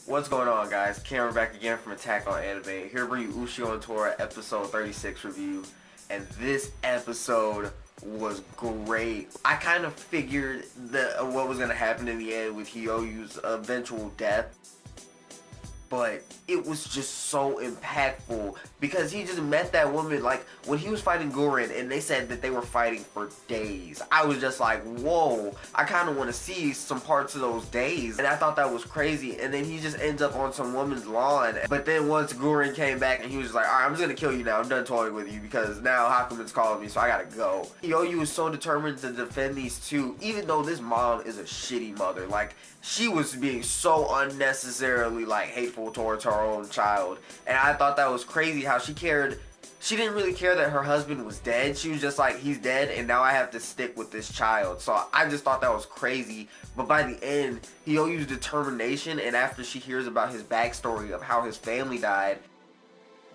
What's going on, guys? Cameron back again from Attack on Anime. Here to bring you Ushio And Tora episode 36 review. And this episode was great. I kind of figured what was going to happen in the end with Hyo's eventual death. But it was just so impactful because he just met that woman, like, when he was fighting Guren and they said that they were fighting for days. I was just like, whoa, I kind of want to see some parts of those days. And I thought that was crazy. And then he just ends up on some woman's lawn. But then once Guren came back and he was like, all right, I'm just going to kill you now. I'm done toying with you because now Hakumen's calling me, so I got to go. Hyou was so determined to defend these two, even though this mom is a shitty mother. Like, she was being so unnecessarily, like, hateful towards her own child. And I thought that was crazy how she cared. She didn't really care that her husband was dead. She was just like, he's dead and now I have to stick with this child. So I just thought that was crazy. But by the end, Hyou's determination, and after she hears about his backstory of how his family died,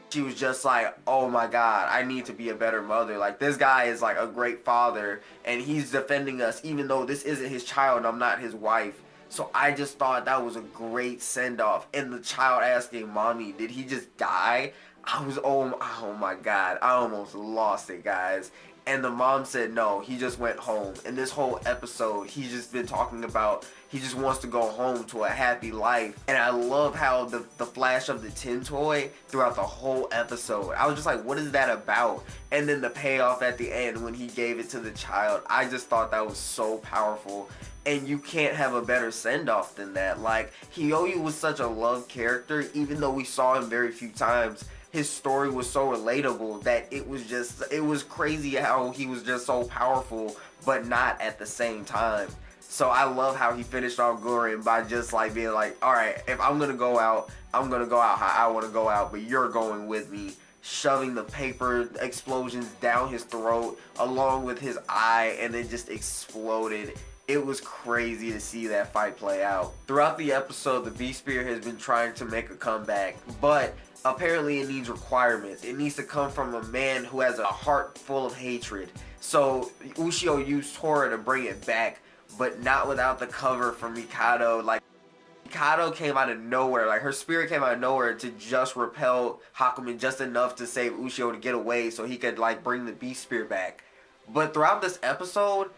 she was just like, oh my god, I need to be a better mother. Like, this guy is like a great father and he's defending us even though this isn't his child and I'm not his wife. So I just thought that was a great send-off. And the child asking, mommy, did he just die? I was, oh my god, I almost lost it, guys. And the mom said, no, he just went home. And this whole episode, he's just been talking about, he just wants to go home to a happy life. And I love how the flash of the tin toy throughout the whole episode. I was just like, what is that about? And then the payoff at the end when he gave it to the child, I just thought that was so powerful. And you can't have a better send-off than that. Like, Hyou was such a loved character, even though we saw him very few times. His story was so relatable that it was crazy how he was just so powerful, but not at the same time. So I love how he finished off Guren by just like being like, all right, if I'm going to go out, I'm going to go out how I want to go out, but you're going with me. Shoving the paper explosions down his throat along with his eye, and it just exploded. It was crazy to see that fight play out. Throughout the episode, the Beast Spear has been trying to make a comeback, but apparently it needs requirements. It needs to come from a man who has a heart full of hatred. So Ushio used Tora to bring it back, but not without the cover from Mikado. Like, Mikado came out of nowhere. Like, her spirit came out of nowhere to just repel Hakumen just enough to save Ushio to get away so he could, like, bring the Beast Spear back. But throughout this episode,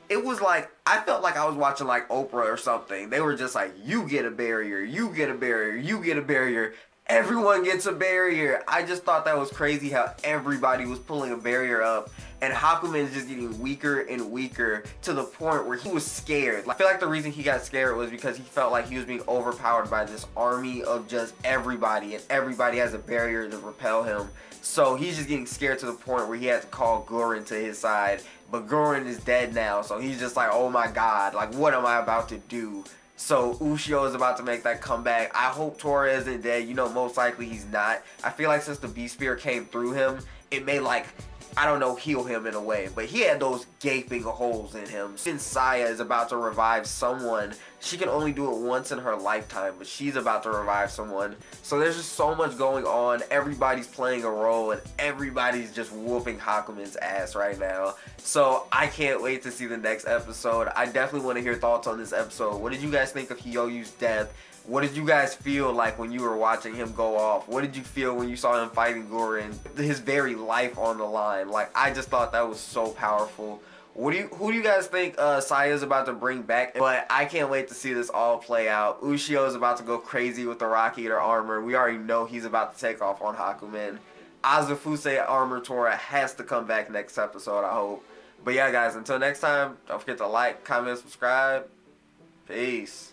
it was like, I felt like I was watching like Oprah or something. They were just like, you get a barrier, you get a barrier, you get a barrier. Everyone gets a barrier. I just thought that was crazy how everybody was pulling a barrier up. And Hakumen is just getting weaker and weaker to the point where he was scared. I feel like the reason he got scared was because he felt like he was being overpowered by this army of just everybody. And everybody has a barrier to repel him. So he's just getting scared to the point where he had to call Guren to his side. But Guren is dead now. So he's just like, oh my god, like, what am I about to do? So Ushio is about to make that comeback. I hope Tora isn't dead. You know, most likely he's not. I feel like since the Beast Spear came through him, it may, like, I don't know, heal him in a way. But he had those gaping holes in him. Since Saya is about to revive someone, she can only do it once in her lifetime, but she's about to revive someone. So there's just so much going on. Everybody's playing a role, and everybody's just whooping Hakumen's ass right now. So I can't wait to see the next episode. I definitely want to hear thoughts on this episode. What did you guys think of Hyou's death? What did you guys feel like when you were watching him go off? What did you feel when you saw him fighting Guren? His very life on the line. Like, I just thought that was so powerful. Who do you guys think Saya's about to bring back? But I can't wait to see this all play out. Ushio is about to go crazy with the Rock Eater armor. We already know he's about to take off on Hakumen. Azufuse armor Tora has to come back next episode, I hope. But yeah, guys, until next time, don't forget to like, comment, subscribe. Peace.